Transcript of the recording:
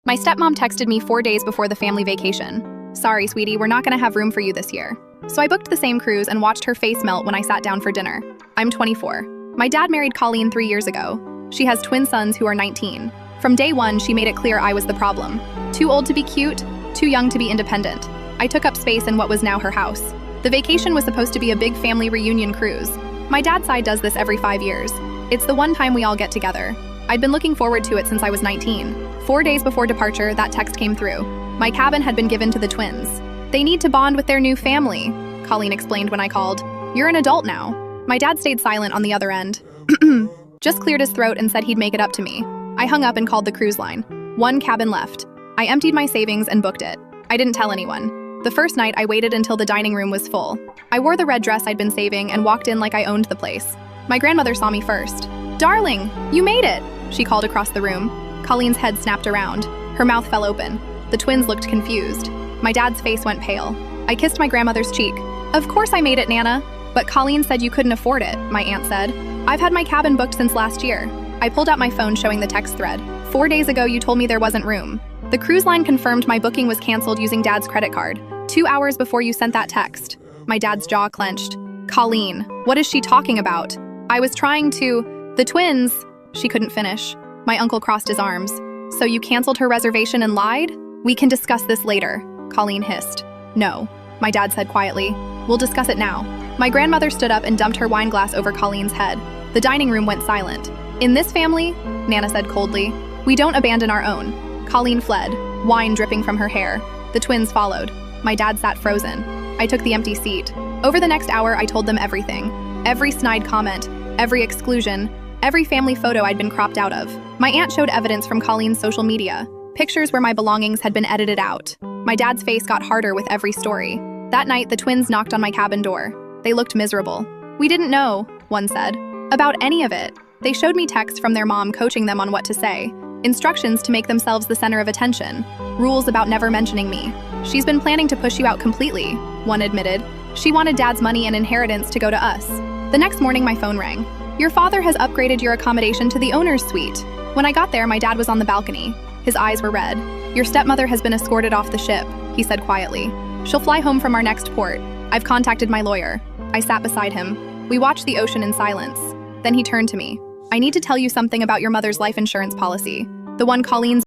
My stepmom texted me 4 days before the family vacation. Sorry, sweetie, we're not gonna have room for you this year. So I booked the same cruise and watched her face melt when I sat down for dinner. I'm 24. My dad married Colleen 3 years ago. She has twin sons who are 19. From day one, she made it clear I was the problem. Too old to be cute, too young to be independent. I took up space in what was now her house. The vacation was supposed to be a big family reunion cruise. My dad's side does this every 5 years. It's the one time we all get together. I'd been looking forward to it since I was 19. 4 days before departure, that text came through. My cabin had been given to the twins. They need to bond with their new family, Colleen explained when I called. You're an adult now. My dad stayed silent on the other end. Just cleared his throat and said he'd make it up to me. I hung up and called the cruise line. One cabin left. I emptied my savings and booked it. I didn't tell anyone. The first night, I waited until the dining room was full. I wore the red dress I'd been saving and walked in like I owned the place. My grandmother saw me first. "Darling, you made it!" she called across the room. Colleen's head snapped around. Her mouth fell open. The twins looked confused. My dad's face went pale. I kissed my grandmother's cheek. "Of course I made it, Nana." "But Colleen said you couldn't afford it," my aunt said. "I've had my cabin booked since last year." I pulled out my phone showing the text thread. 4 days ago, you told me there wasn't room. The cruise line confirmed my booking was canceled using Dad's credit card. 2 hours before you sent that text. My dad's jaw clenched. "Colleen, what is she talking about?" "I was trying to... The twins..." She couldn't finish. My uncle crossed his arms. "So you canceled her reservation and lied?" "We can discuss this later," Colleen hissed. "No," my dad said quietly. "We'll discuss it now." My grandmother stood up and dumped her wine glass over Colleen's head. The dining room went silent. "In this family," Nana said coldly, "we don't abandon our own." Colleen fled, wine dripping from her hair. The twins followed. My dad sat frozen. I took the empty seat. Over the next hour, I told them everything. Every snide comment, every exclusion, every family photo I'd been cropped out of. My aunt showed evidence from Colleen's social media, pictures where my belongings had been edited out. My dad's face got harder with every story. That night, the twins knocked on my cabin door. They looked miserable. "We didn't know," one said, "about any of it." They showed me texts from their mom coaching them on what to say, instructions to make themselves the center of attention, rules about never mentioning me. "She's been planning to push you out completely," one admitted. "She wanted Dad's money and inheritance to go to us." The next morning, my phone rang. "Your father has upgraded your accommodation to the owner's suite." When I got there, my dad was on the balcony. His eyes were red. "Your stepmother has been escorted off the ship," he said quietly. "She'll fly home from our next port. I've contacted my lawyer." I sat beside him. We watched the ocean in silence. Then he turned to me. "I need to tell you something about your mother's life insurance policy. The one Colleen's